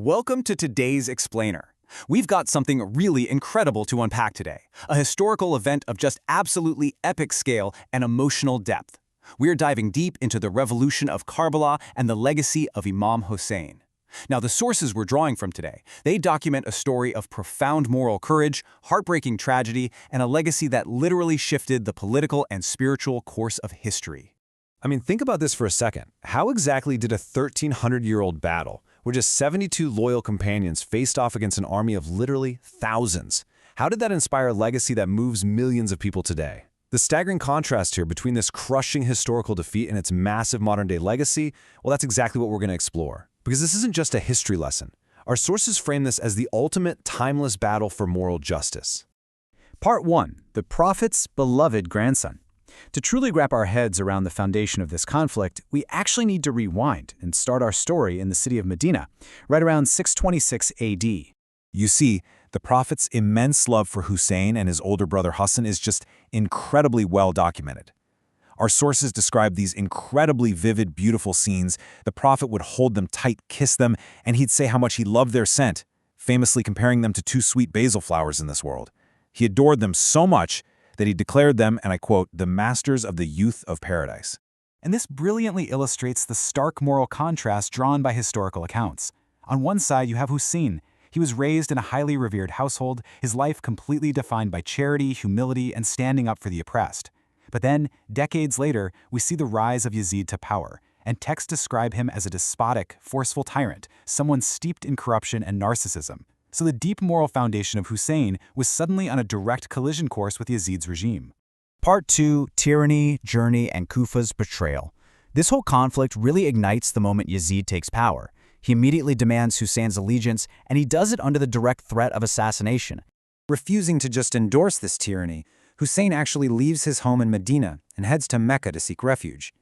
Welcome to today's Explainer. We've got something really incredible to unpack today, a historical event of just absolutely epic scale and emotional depth. We're diving deep into the revolution of Karbala and the legacy of Imam Hussain. Now, the sources we're drawing from today, they document a story of profound moral courage, heartbreaking tragedy, and a legacy that literally shifted the political and spiritual course of history. Think about this for a second. How exactly did a 1,300-year-old battle, where just 72 loyal companions faced off against an army of literally thousands, how did that inspire a legacy that moves millions of people today? The staggering contrast here between this crushing historical defeat and its massive modern-day legacy, well, that's exactly what we're going to explore. Because this isn't just a history lesson. Our sources frame this as the ultimate timeless battle for moral justice. Part 1. The Prophet's beloved grandson. To truly wrap our heads around the foundation of this conflict, we actually need to rewind and start our story in the city of Medina, right around 626 AD. You see, the Prophet's immense love for Hussein and his older brother Hassan is just incredibly well documented. Our sources describe these incredibly vivid, beautiful scenes. The Prophet would hold them tight, kiss them, and he'd say how much he loved their scent, famously comparing them to two sweet basil flowers in this world. He adored them so much that he declared them, and I quote, the masters of the youth of paradise. And this brilliantly illustrates the stark moral contrast drawn by historical accounts. On one side, you have Hussein. He was raised in a highly revered household, his life completely defined by charity, humility, and standing up for the oppressed. But then, decades later, we see the rise of Yazid to power, and texts describe him as a despotic, forceful tyrant, someone steeped in corruption and narcissism. So the deep moral foundation of Hussein was suddenly on a direct collision course with Yazid's regime. Part 2. Tyranny, Journey, and Kufa's betrayal. This whole conflict really ignites the moment Yazid takes power. He immediately demands Hussein's allegiance, and he does it under the direct threat of assassination. Refusing to just endorse this tyranny, Hussein actually leaves his home in Medina and heads to Mecca to seek refuge.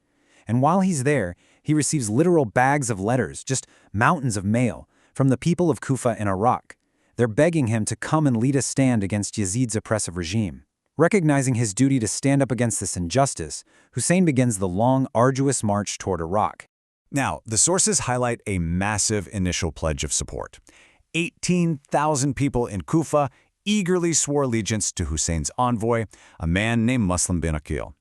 And while he's there, he receives literal bags of letters, just mountains of mail, from the people of Kufa in Iraq. They're begging him to come and lead a stand against Yazid's oppressive regime. Recognizing his duty to stand up against this injustice, Hussein begins the long, arduous march toward Iraq. Now, the sources highlight a massive initial pledge of support. 18,000 people in Kufa eagerly swore allegiance to Hussein's envoy, a man named Muslim bin Aqil.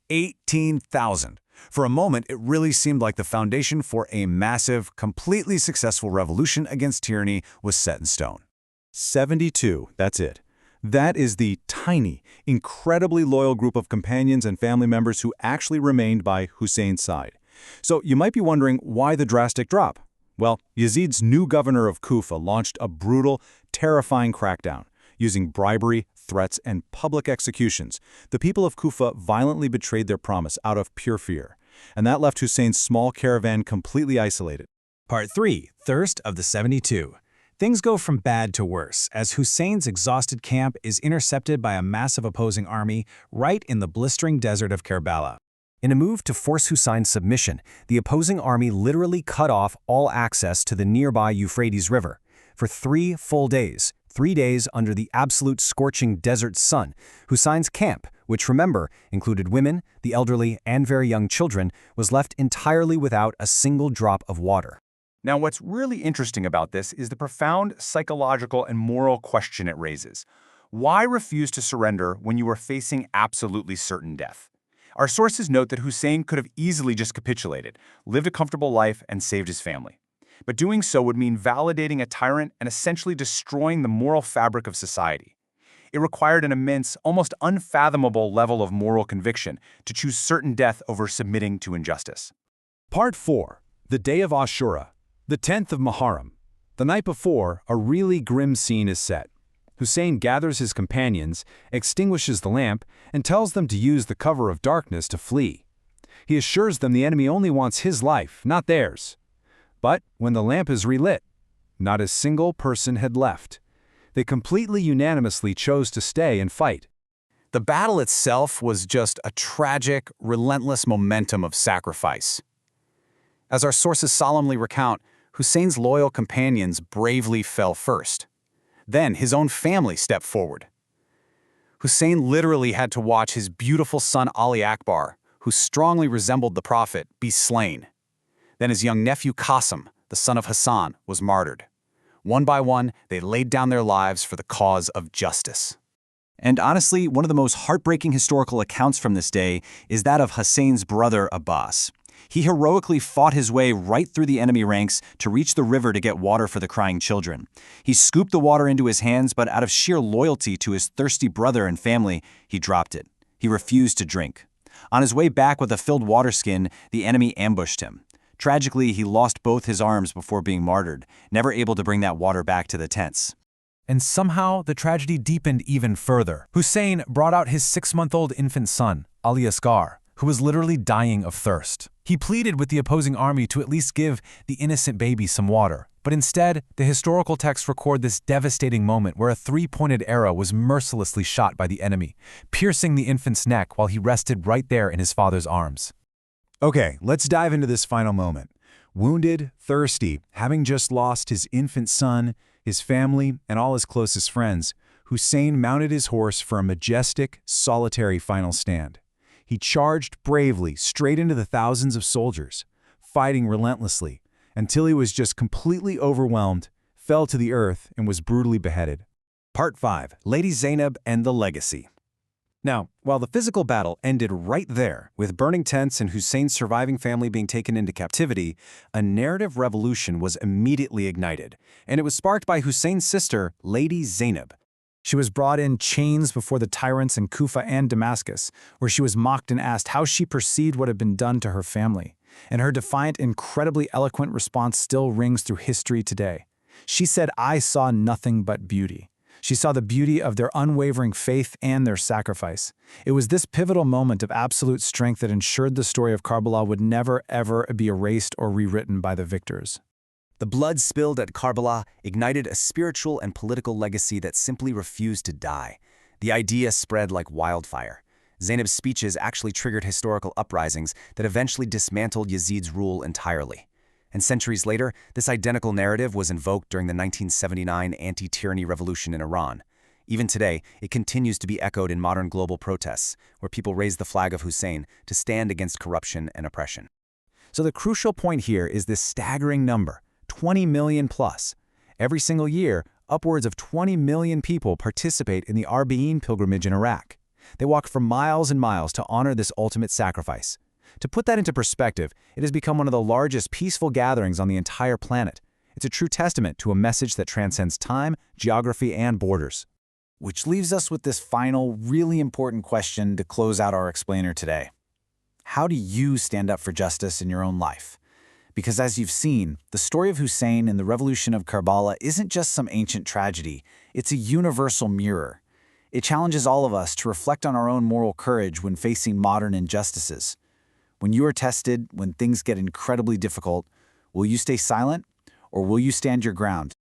18,000. For a moment, it really seemed like the foundation for a massive, completely successful revolution against tyranny was set in stone. 72, that's it. That is the tiny, incredibly loyal group of companions and family members who actually remained by Hussein's side. So you might be wondering why the drastic drop. Well, Yazid's new governor of Kufa launched a brutal, terrifying crackdown. Using bribery, threats, and public executions, the people of Kufa violently betrayed their promise out of pure fear. And that left Hussein's small caravan completely isolated. Part 3. Thirst of the 72. Things go from bad to worse, as Hussein's exhausted camp is intercepted by a massive opposing army right in the blistering desert of Karbala. In a move to force Hussein's submission, the opposing army literally cut off all access to the nearby Euphrates River. For 3 full days, 3 days under the absolute scorching desert sun, Hussein's camp, which remember, included women, the elderly, and very young children, was left entirely without a single drop of water. Now, what's really interesting about this is the profound psychological and moral question it raises. Why refuse to surrender when you are facing absolutely certain death? Our sources note that Hussein could have easily just capitulated, lived a comfortable life, and saved his family. But doing so would mean validating a tyrant and essentially destroying the moral fabric of society. It required an immense, almost unfathomable level of moral conviction to choose certain death over submitting to injustice. Part 4. The Day of Ashura. The 10th of Muharram. The night before, a really grim scene is set. Hussein gathers his companions, extinguishes the lamp, and tells them to use the cover of darkness to flee. He assures them the enemy only wants his life, not theirs. But when the lamp is relit, not a single person had left. They completely unanimously chose to stay and fight. The battle itself was just a tragic, relentless momentum of sacrifice. As our sources solemnly recount, Hussein's loyal companions bravely fell first. Then his own family stepped forward. Hussein literally had to watch his beautiful son Ali Akbar, who strongly resembled the Prophet, be slain. Then his young nephew Qasim, the son of Hassan, was martyred. One by one, they laid down their lives for the cause of justice. And honestly, one of the most heartbreaking historical accounts from this day is that of Hussein's brother Abbas. He heroically fought his way right through the enemy ranks to reach the river to get water for the crying children. He scooped the water into his hands, but out of sheer loyalty to his thirsty brother and family, he dropped it. He refused to drink. On his way back with a filled water skin, the enemy ambushed him. Tragically, he lost both his arms before being martyred, never able to bring that water back to the tents. And somehow, the tragedy deepened even further. Hussein brought out his 6-month-old infant son, Ali Asghar, who was literally dying of thirst. He pleaded with the opposing army to at least give the innocent baby some water. But instead, the historical texts record this devastating moment where a 3-pointed arrow was mercilessly shot by the enemy, piercing the infant's neck while he rested right there in his father's arms. Okay, let's dive into this final moment. Wounded, thirsty, having just lost his infant son, his family, and all his closest friends, Hussein mounted his horse for a majestic, solitary final stand. He charged bravely straight into the thousands of soldiers, fighting relentlessly, until he was just completely overwhelmed, fell to the earth, and was brutally beheaded. Part 5. Lady Zainab and the Legacy. Now, while the physical battle ended right there, with burning tents and Hussein's surviving family being taken into captivity, a narrative revolution was immediately ignited, and it was sparked by Hussein's sister, Lady Zainab. She was brought in chains before the tyrants in Kufa and Damascus, where she was mocked and asked how she perceived what had been done to her family. And her defiant, incredibly eloquent response still rings through history today. She said, "I saw nothing but beauty." She saw the beauty of their unwavering faith and their sacrifice. It was this pivotal moment of absolute strength that ensured the story of Karbala would never, ever be erased or rewritten by the victors. The blood spilled at Karbala ignited a spiritual and political legacy that simply refused to die. The idea spread like wildfire. Zainab's speeches actually triggered historical uprisings that eventually dismantled Yazid's rule entirely. And centuries later, this identical narrative was invoked during the 1979 anti-tyranny revolution in Iran. Even today, it continues to be echoed in modern global protests, where people raise the flag of Hussein to stand against corruption and oppression. So the crucial point here is this staggering number, 20 million plus. Every single year, upwards of 20 million people participate in the Arba'een pilgrimage in Iraq. They walk for miles and miles to honor this ultimate sacrifice. To put that into perspective, it has become one of the largest peaceful gatherings on the entire planet. It's a true testament to a message that transcends time, geography, and borders. Which leaves us with this final, really important question to close out our explainer today. How do you stand up for justice in your own life? Because as you've seen, the story of Hussein and the revolution of Karbala isn't just some ancient tragedy, it's a universal mirror. It challenges all of us to reflect on our own moral courage when facing modern injustices. When you are tested, when things get incredibly difficult, will you stay silent or will you stand your ground?